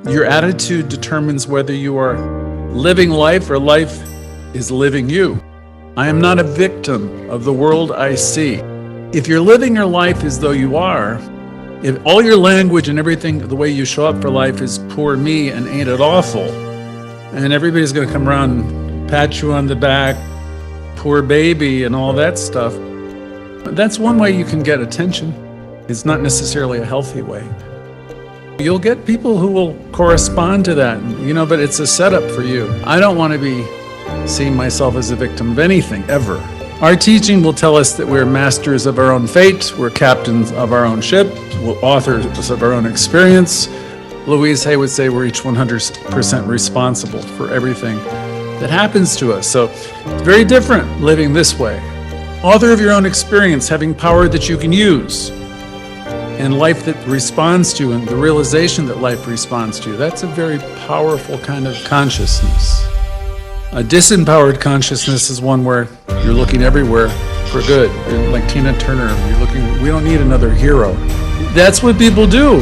Your attitude determines whether you are living life or life is living you. I am not a victim of the world I see. If you're living your life as though you are, if all your language and everything, the way you show up for life is poor me and ain't it awful, and everybody's going to come around and pat you on the back, poor baby and all that stuff, that's one way you can get attention. It's not necessarily a healthy way. You'll get people who will correspond to that, but it's a setup for you. I don't want to be seeing myself as a victim of anything, ever. Our teaching will tell us that we're masters of our own fate, we're captains of our own ship, we're authors of our own experience. Louise would say we're each 100% responsible for everything that happens to us. So it's very different living this way. Author of your own experience, having power that you can use, and life that responds to you, and the realization that life responds to you. That's a very powerful kind of consciousness. A disempowered consciousness is one where you're looking everywhere for good. You're like Tina Turner, we don't need another hero. That's what people do.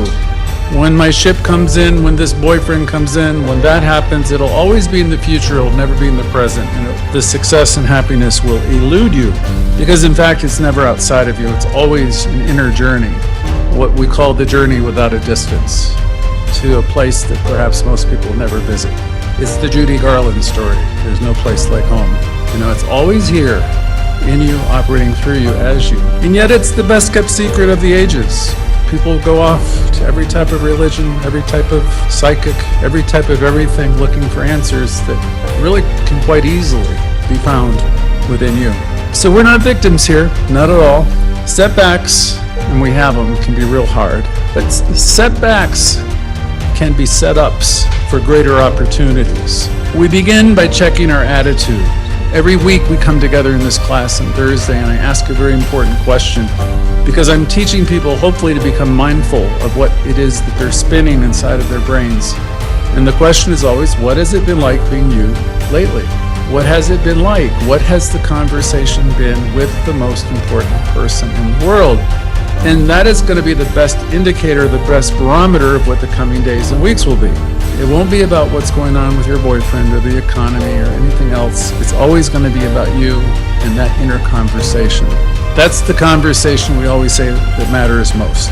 When my ship comes in, when this boyfriend comes in, when that happens, it'll always be in the future, it'll never be in the present. And the success and happiness will elude you. Because in fact, it's never outside of you, it's always an inner journey. What we call the journey without a distance, to a place that perhaps most people never visit. It's the Judy Garland story. There's no place like home. It's always here, in you, operating through you, as you. And yet it's the best kept secret of the ages. People go off to every type of religion, every type of psychic, every type of everything, looking for answers that really can quite easily be found within you. So we're not victims here, not at all. Setbacks, and we have them, can be real hard. But setbacks can be setups for greater opportunities. We begin by checking our attitude. Every week we come together in this class on Thursday, and I ask a very important question, because I'm teaching people hopefully to become mindful of what it is that they're spinning inside of their brains. And the question is always, what has it been like being you lately? What has it been like? What has the conversation been with the most important person in the world? And that is going to be the best indicator, the best barometer of what the coming days and weeks will be. It won't be about what's going on with your boyfriend or the economy or anything else. It's always going to be about you and that inner conversation. That's the conversation we always say that matters most.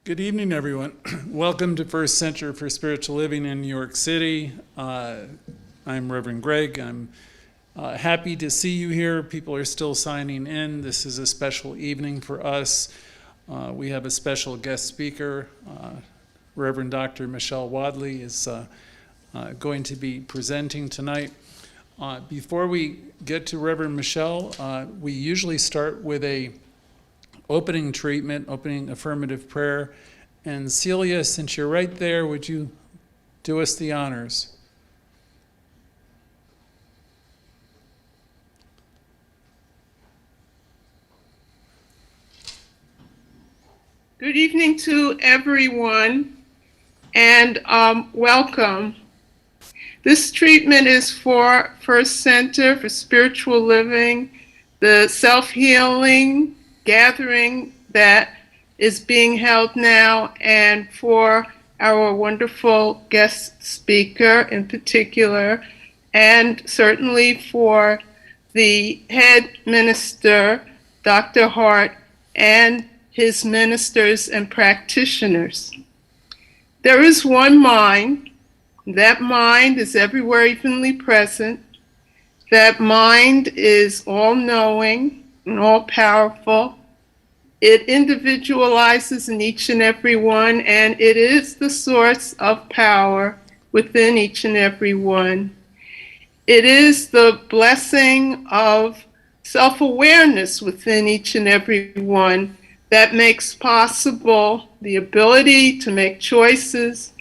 Good evening, everyone. Welcome to First Center for Spiritual Living in New York City. I'm Reverend Greg. I'm happy to see you here. People are still signing in. This is a special evening for us. We have a special guest speaker. Reverend Dr. Michelle Wadleigh is going to be presenting tonight. Before we get to Reverend Michelle, we usually start with a opening treatment, opening affirmative prayer. And Celia, since you're right there, would you do us the honors? Good evening to everyone, and welcome. This treatment is for First Center for Spiritual Living, the self-healing gathering that is being held now, and for our wonderful guest speaker in particular, and certainly for the head minister, Dr. Hart, and his ministers and practitioners. There is one mind. That mind is everywhere evenly present. That mind is all-knowing and all-powerful. It individualizes in each and every one, and it is the source of power within each and every one. It is the blessing of self-awareness within each and every one that makes possible the ability to make choices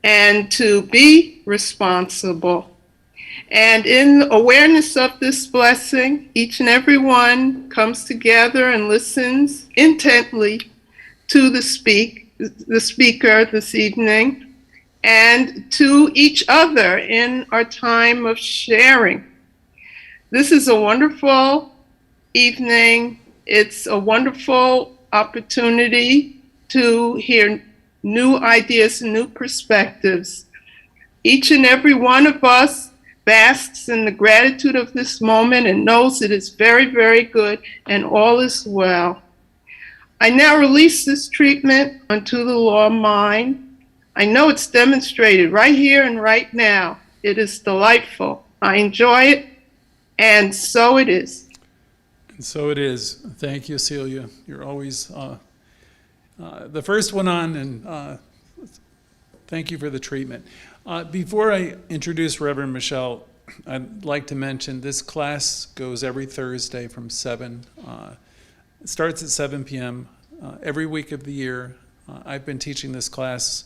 and to be responsible. And in awareness of this blessing, each and every one comes together and listens intently to the speaker this evening. and to each other in our time of sharing. This is a wonderful evening. It's a wonderful opportunity to hear new ideas and new perspectives. Each and every one of us basks in the gratitude of this moment and knows it is very, very good and all is well. I now release this treatment unto the law of mind. I know it's demonstrated right here and right now. It is delightful. I enjoy it, and so it is. And so it is. Thank you, Celia. You're always the first one on, and thank you for the treatment. Before I introduce Reverend Michelle, I'd like to mention this class goes every Thursday from 7. It starts at 7 p.m. Every week of the year. I've been teaching this class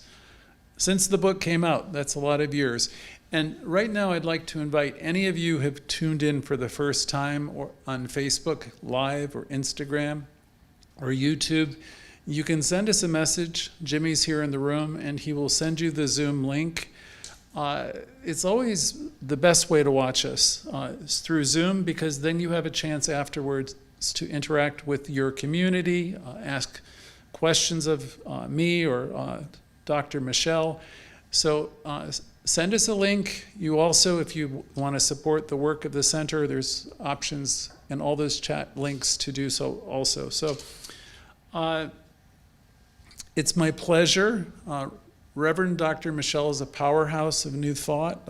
since the book came out. That's a lot of years. And right now I'd like to invite any of you who have tuned in for the first time or on Facebook Live or Instagram or YouTube, you can send us a message. Jimmy's here in the room and he will send you the Zoom link. It's always the best way to watch us is through Zoom, because then you have a chance afterwards to interact with your community, ask questions of me or Dr. Michelle. So send us a link. You also, if you want to support the work of the center, there's options in all those chat links to do so also. So it's my pleasure. Reverend Dr. Michelle is a powerhouse of new thought.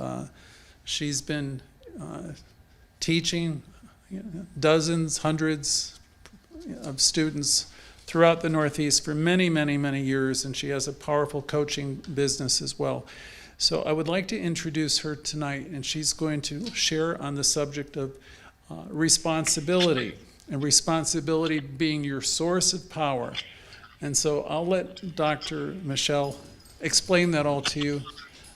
She's been teaching dozens, hundreds of students throughout the Northeast for many, many, many years, and she has a powerful coaching business as well. So I would like to introduce her tonight, and she's going to share on the subject of responsibility, and responsibility being your source of power. And so I'll let Dr. Michelle explain that all to you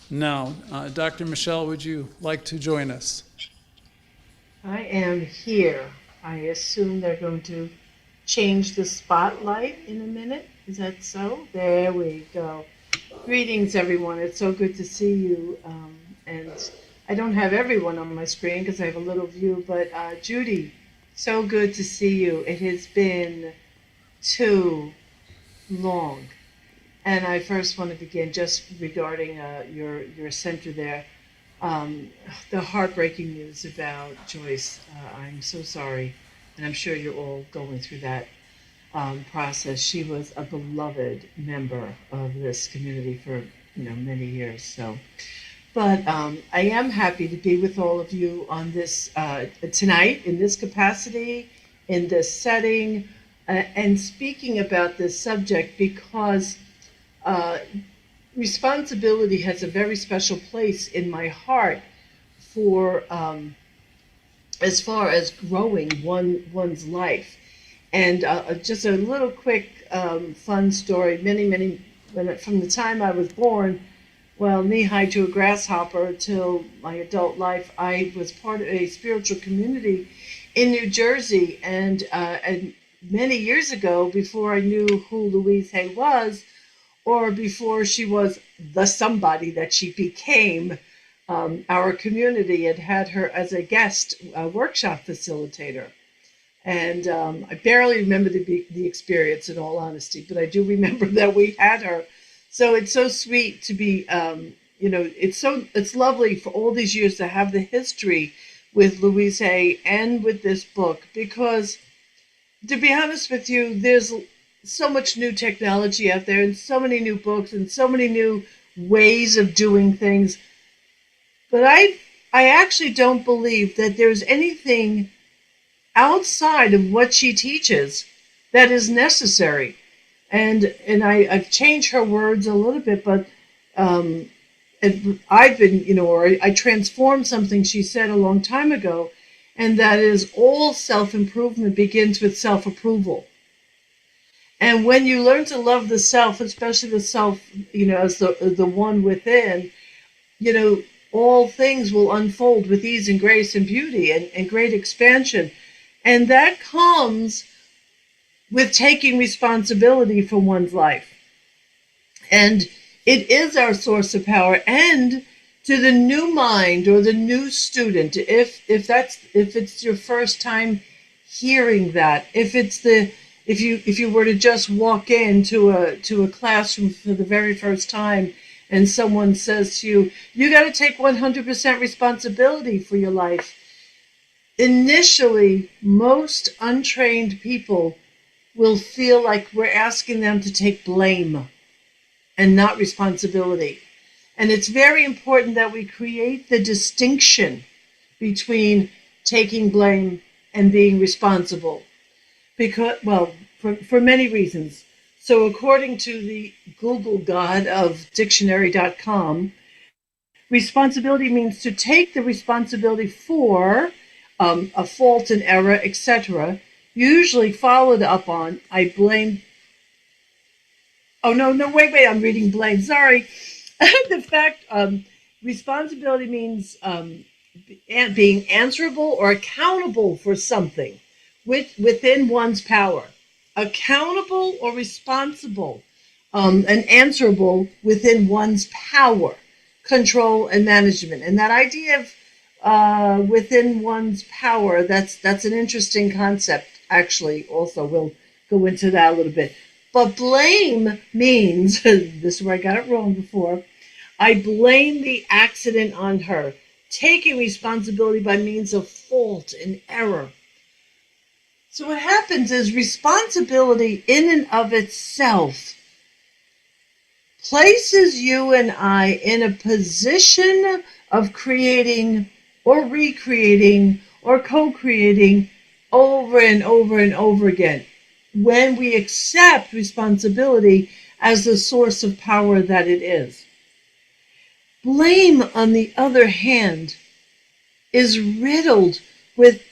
now. Dr. Michelle, would you like to join us? I am here. I assume they're going to change the spotlight in a minute. Is that so? There we go. Greetings, everyone. It's so good to see you. And I don't have everyone on my screen because I have a little view, but Judy, so good to see you. It has been too long. And I first want to begin just regarding your center there. The heartbreaking news about Joyce. I'm so sorry, and I'm sure you're all going through that process. She was a beloved member of this community for many years. So, but I am happy to be with all of you on this tonight in this capacity, in this setting, and speaking about this subject because responsibility has a very special place in my heart for as far as growing one's life. And just a little quick fun story. From the time I was born, well, knee-high to a grasshopper till my adult life, I was part of a spiritual community in New Jersey. And many years ago, before I knew who Louise Hay was, or before she was the somebody that she became, our community had her as a guest workshop facilitator. And I barely remember the experience, in all honesty, but I do remember that we had her. So it's so sweet to be, it's lovely for all these years to have the history with Louise Hay and with this book, because to be honest with you, there's so much new technology out there and so many new books and so many new ways of doing things. But I actually don't believe that there's anything outside of what she teaches that is necessary. And I've changed her words a little bit, but I've been, I transformed something she said a long time ago, and that is all self-improvement begins with self-approval. And when you learn to love the self, especially the self, as the one within, all things will unfold with ease and grace and beauty and great expansion. And that comes with taking responsibility for one's life. And, It is our source of power. And to the new mind or the new student, if it's your first time hearing that, if you were to just walk into a classroom for the very first time and someone says to you, you got to take 100% responsibility for your life. Initially, most untrained people will feel like we're asking them to take blame and not responsibility. And it's very important that we create the distinction between taking blame and being responsible. Because, well, for many reasons. So according to the Google God of dictionary.com, responsibility means to take the responsibility for a fault, an error, etc., usually followed up on, I blame. Oh, no, wait, I'm reading blame. Sorry. The fact, responsibility means being answerable or accountable for something within one's power. Accountable or responsible and answerable within one's power, control, and management. And that idea of within one's power, that's an interesting concept, actually. Also, we'll go into that a little bit. But blame means, this is where I got it wrong before, I blame the accident on her, taking responsibility by means of fault and error. So what happens is responsibility in and of itself places you and I in a position of creating or recreating or co-creating over and over and over again when we accept responsibility as the source of power that it is. Blame, on the other hand, is riddled with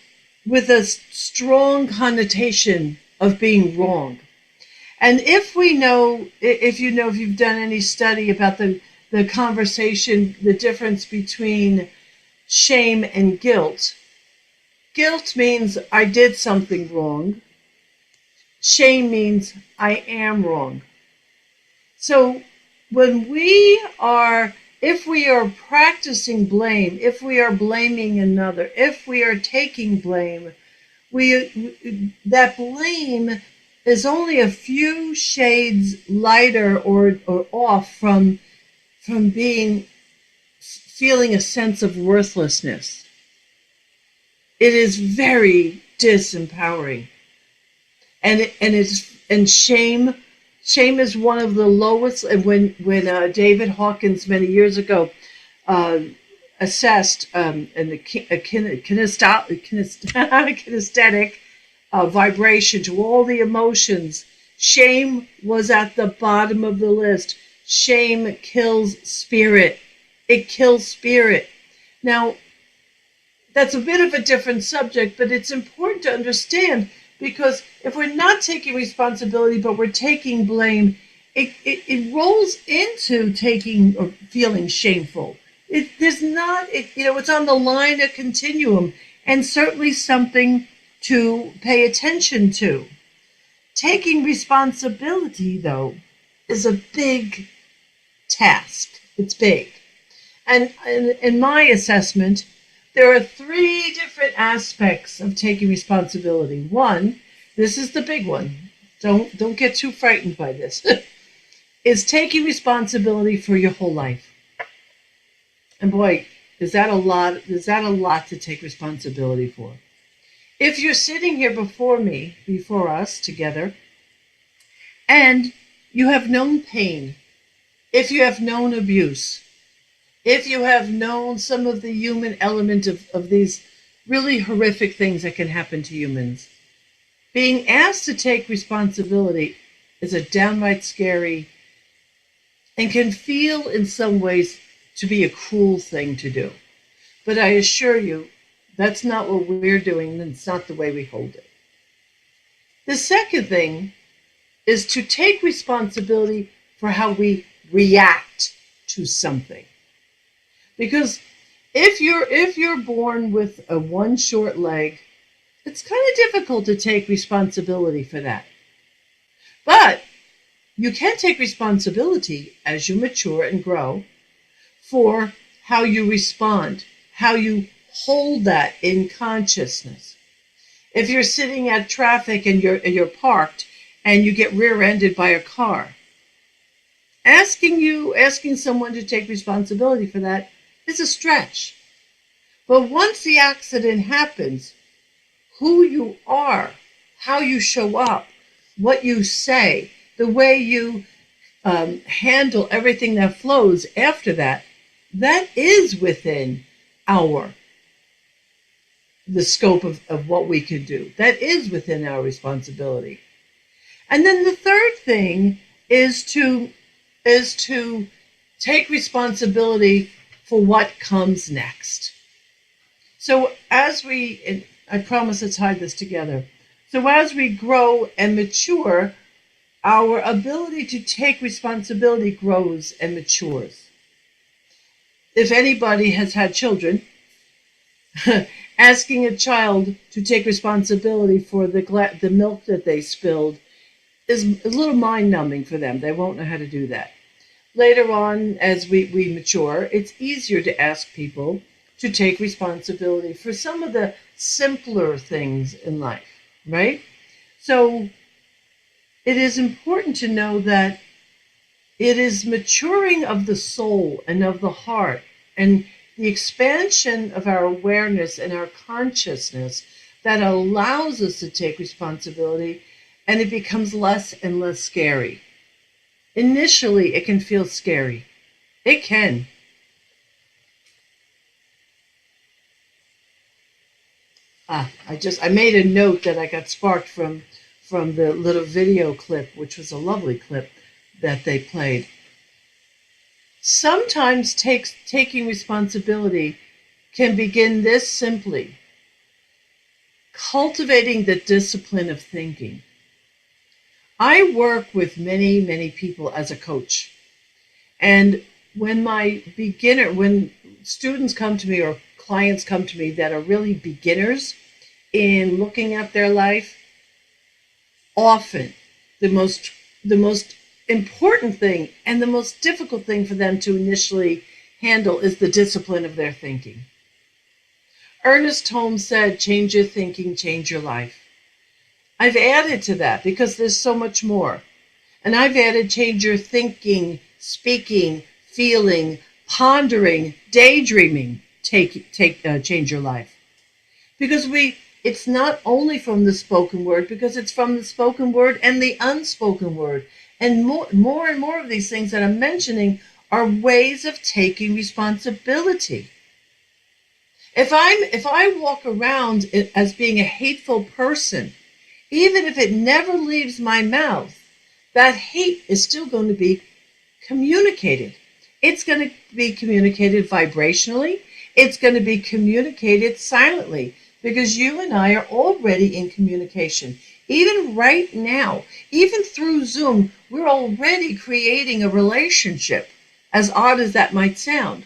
a strong connotation of being wrong. And if you've done any study about the conversation, the difference between shame and guilt. Guilt means I did something wrong. Shame means I am wrong. So if we are practicing blame, if we are blaming another, if we are taking blame, that blame is only a few shades lighter or off from feeling a sense of worthlessness. It is very disempowering. And shame is one of the lowest. When David Hawkins many years ago assessed kinesthetic vibration to all the emotions, shame was at the bottom of the list. Shame kills spirit. It kills spirit. Now, that's a bit of a different subject, but it's important to understand, because if we're not taking responsibility, but we're taking blame, it rolls into taking or feeling shameful. It's on the line, a continuum, and certainly something to pay attention to. Taking responsibility, though, is a big task. It's big. And in my assessment, there are 3 different aspects of taking responsibility. One, this is the big one. Don't get too frightened by this. Is taking responsibility for your whole life. And boy, is that a lot? Is that a lot to take responsibility for? If you're sitting here before us together, and you have known pain, if you have known abuse, if you have known some of the human element of these really horrific things that can happen to humans, being asked to take responsibility is a downright scary and can feel in some ways to be a cruel thing to do. But I assure you, that's not what we're doing, and it's not the way we hold it. The second thing is to take responsibility for how we react to something. Because if you're born with a one short leg, it's kind of difficult to take responsibility for that. But you can take responsibility as you mature and grow for how you respond, how you hold that in consciousness. If you're sitting at traffic and you're parked and you get rear-ended by a car, asking someone to take responsibility for that is a stretch. But once the accident happens, who you are, how you show up, what you say, the way you handle everything that flows after that, that is within the scope of what we can do. That is within our responsibility. And then the third thing is to take responsibility for what comes next. So and I promise to tie this together. So as we grow and mature, our ability to take responsibility grows and matures. If anybody has had children, asking a child to take responsibility for the milk that they spilled is a little mind-numbing for them. They won't know how to do that. Later on, as we mature, it's easier to ask people to take responsibility for some of the simpler things in life, right? So it is important to know that it is maturing of the soul and of the heart and the expansion of our awareness and our consciousness that allows us to take responsibility, and it becomes less and less scary. Initially, it can feel scary. It can. I made a note that I got sparked from the little video clip, which was a lovely clip that they played. Sometimes taking responsibility can begin this simply: cultivating the discipline of thinking. I work with many, many people as a coach. And when students come to me or clients come to me that are really beginners in looking at their life, often the most important thing and the most difficult thing for them to initially handle is the discipline of their thinking. Ernest Holmes said, "Change your thinking, change your life." I've added to that because there's so much more. And I've added change your thinking, speaking, feeling, pondering, daydreaming, change your life. Because it's not only from the spoken word, because it's from the spoken word and the unspoken word. And more and more of these things that I'm mentioning are ways of taking responsibility. If I walk around as being a hateful person, even if it never leaves my mouth, that hate is still going to be communicated. It's going to be communicated vibrationally. It's going to be communicated silently, because you and I are already in communication. Even right now, even through Zoom, we're already creating a relationship, as odd as that might sound.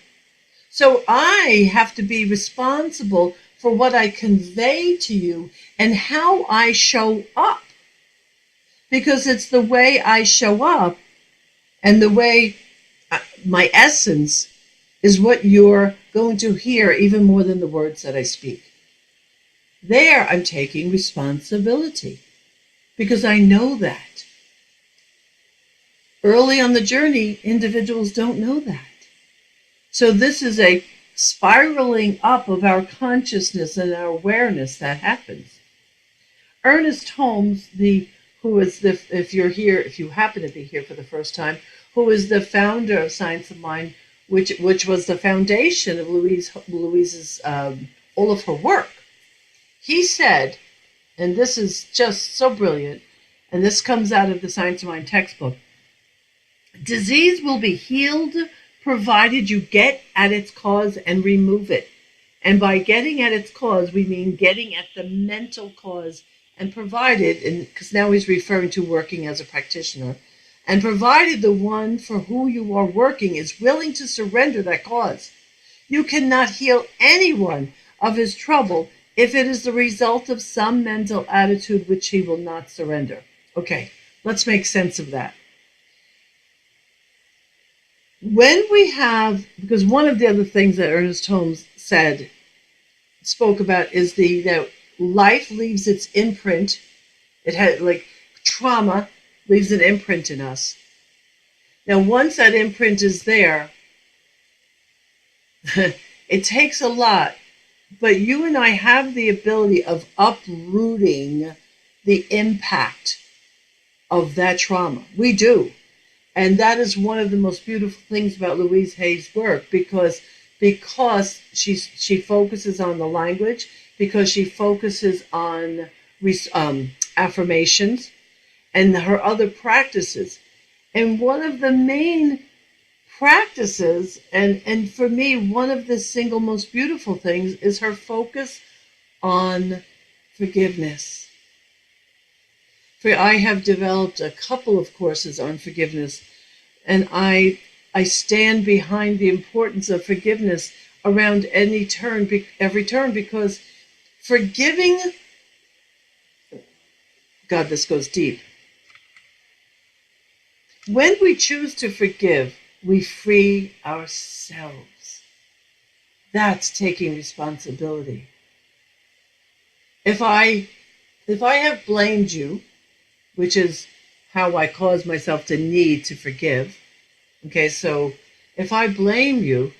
So I have to be responsible for what I convey to you and how I show up. Because it's the way I show up and the way my essence is what you're going to hear even more than the words that I speak. There, I'm taking responsibility because I know that. Early on the journey, individuals don't know that. So this is a spiraling up of our consciousness and our awareness that happens. Ernest Holmes, if you happen to be here for the first time, who is the founder of Science of Mind, which was the foundation of Louise's all of her work. He said, and this is just so brilliant, and this comes out of the Science of Mind textbook: disease will be healed provided you get at its cause and remove it. And by getting at its cause, we mean getting at the mental cause, and provided, and because now he's referring to working as a practitioner, and provided the one for who you are working is willing to surrender that cause. You cannot heal anyone of his trouble if it is the result of some mental attitude which he will not surrender. Okay, let's make sense of that. when we have, because one of the other things that Ernest Holmes spoke about is that life leaves its imprint. It had, like, trauma leaves an imprint in us. Now, once that imprint is there, it takes a lot, but you and I have the ability of uprooting the impact of that trauma. We do. And that is one of the most beautiful things about Louise Hay's work, because she focuses on the language, because she focuses on affirmations and her other practices. And one of the main practices, and for me, one of the single most beautiful things, is her focus on forgiveness. For I have developed a couple of courses on forgiveness, and I stand behind the importance of forgiveness around every turn, because forgiving, God, this goes deep. When we choose to forgive, we free ourselves. That's taking responsibility. If I have blamed you, which is how I cause myself to need to forgive, okay, so if I blame you,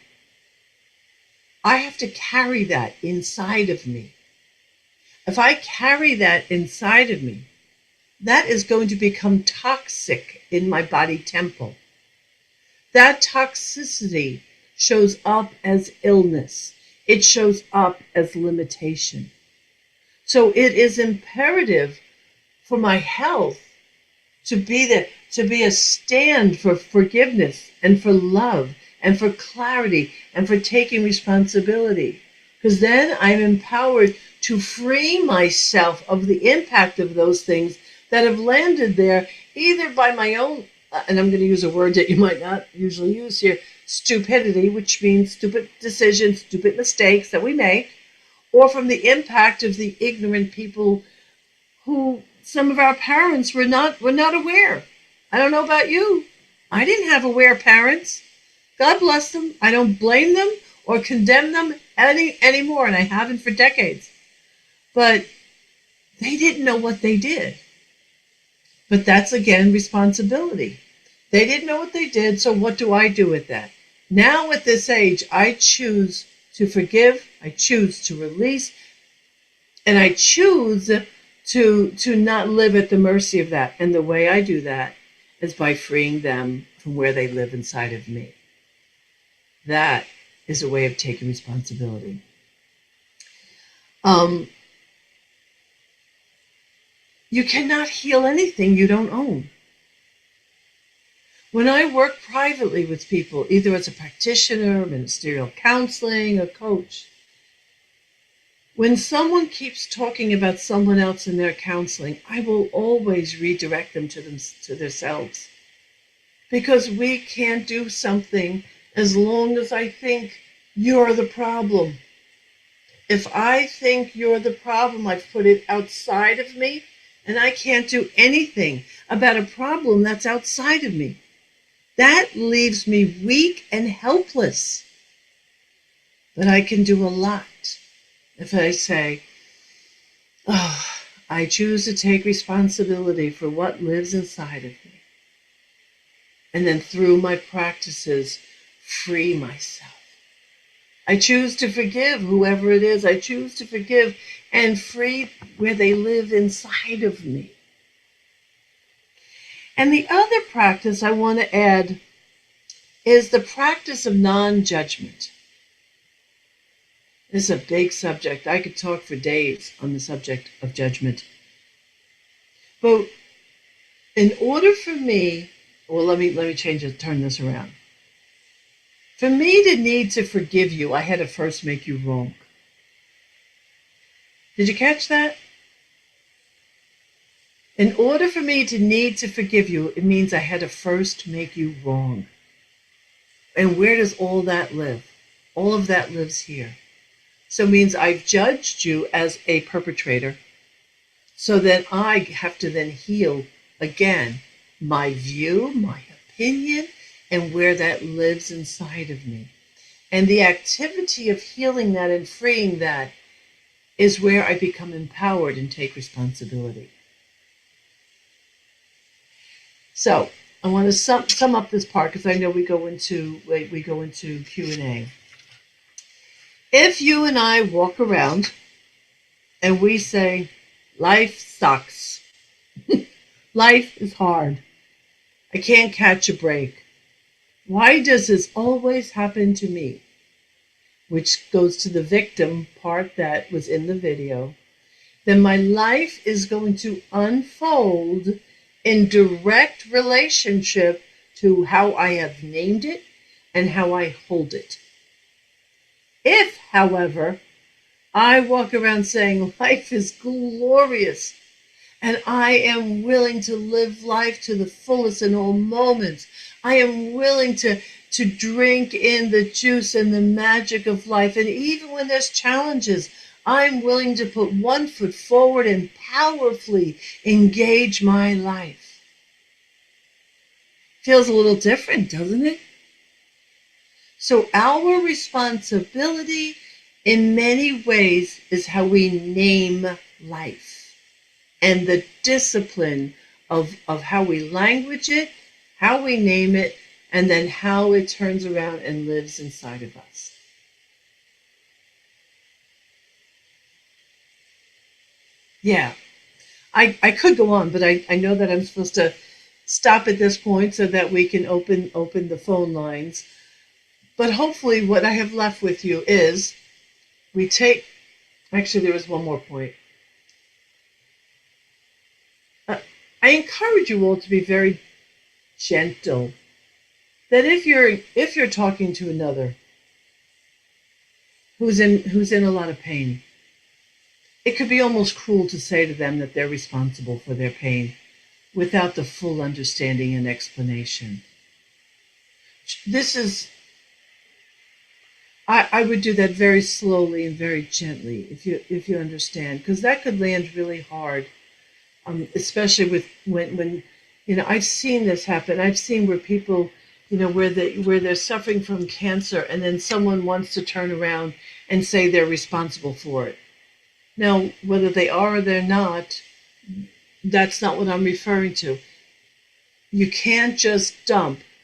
I have to carry that inside of me. If I carry that inside of me, that is going to become toxic in my body temple. That toxicity shows up as illness. It shows up as limitation. So it is imperative for my health to be a stand for forgiveness and for love and for clarity and for taking responsibility. Because then I'm empowered to free myself of the impact of those things that have landed there, either by my own, and I'm going to use a word that you might not usually use here, stupidity, which means stupid decisions, stupid mistakes that we make, or from the impact of the ignorant people who some of our parents were not aware. I don't know about you. I didn't have aware parents. God bless them. I don't blame them or condemn them anymore, and I haven't for decades. But they didn't know what they did. But that's, again, responsibility. They didn't know what they did, so what do I do with that? Now at this age, I choose to forgive, I choose to release, and I choose to not live at the mercy of that. And the way I do that is by freeing them from where they live inside of me. That is a way of taking responsibility. You cannot heal anything you don't own. When I work privately with people, either as a practitioner, ministerial counseling, a coach, when someone keeps talking about someone else in their counseling, I will always redirect them to themselves. Because we can't do something as long as I think you're the problem. If I think you're the problem, I've put it outside of me, and I can't do anything about a problem that's outside of me. That leaves me weak and helpless. But I can do a lot if I say, oh, I choose to take responsibility for what lives inside of me. And then through my practices, free myself. I choose to forgive whoever it is. I choose to forgive and free where they live inside of me. And the other practice I want to add is the practice of non-judgment. This is a big subject. I could talk for days on the subject of judgment. But in order for me, well, let me turn this around. For me to need to forgive you, I had to first make you wrong. Did you catch that? In order for me to need to forgive you, it means I had to first make you wrong. And where does all that live? All of that lives here. So it means I've judged you as a perpetrator. So then I have to then heal again my view, my opinion, and where that lives inside of me. And the activity of healing that and freeing that is where I become empowered and take responsibility. So I want to sum up this part because I know we go into Q&A. If you and I walk around and we say, life sucks, life is hard, I can't catch a break, why does this always happen to me? Which goes to the victim part that was in the video. Then my life is going to unfold in direct relationship to how I have named it and how I hold it. If, however, I walk around saying life is glorious and I am willing to live life to the fullest in all moments, I am willing to drink in the juice and the magic of life, and even when there's challenges, I'm willing to put one foot forward and powerfully engage my life. Feels a little different, doesn't it? So our responsibility in many ways is how we name life and the discipline of how we language it, how we name it, and then how it turns around and lives inside of us. Yeah, I could go on, but I know that I'm supposed to stop at this point so that we can open the phone lines. But hopefully what I have left with you is actually there was one more point. I encourage you all to be very gentle. That if you're talking to another who's in a lot of pain, it could be almost cruel to say to them that they're responsible for their pain without the full understanding and explanation. I would do that very slowly and very gently if you understand, because that could land really hard, especially with when I've seen this happen. I've seen where people, where they're suffering from cancer, and then someone wants to turn around and say they're responsible for it. Now, whether they are or they're not, that's not what I'm referring to. You can't just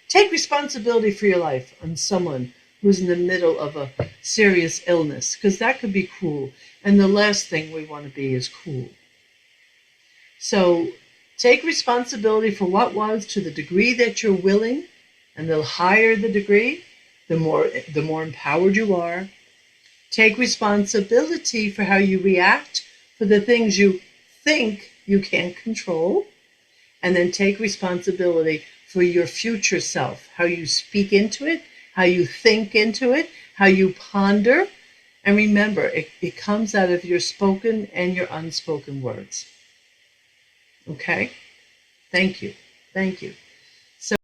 take responsibility for your life on someone who's in the middle of a serious illness, because that could be cruel. And the last thing we want to be is cruel. So take responsibility for what was to the degree that you're willing, and the higher the degree, the more empowered you are. Take responsibility for how you react for the things you think you can't control, and then take responsibility for your future self, how you speak into it, how you think into it, how you ponder. And remember, it comes out of your spoken and your unspoken words. Okay? Thank you. Thank you.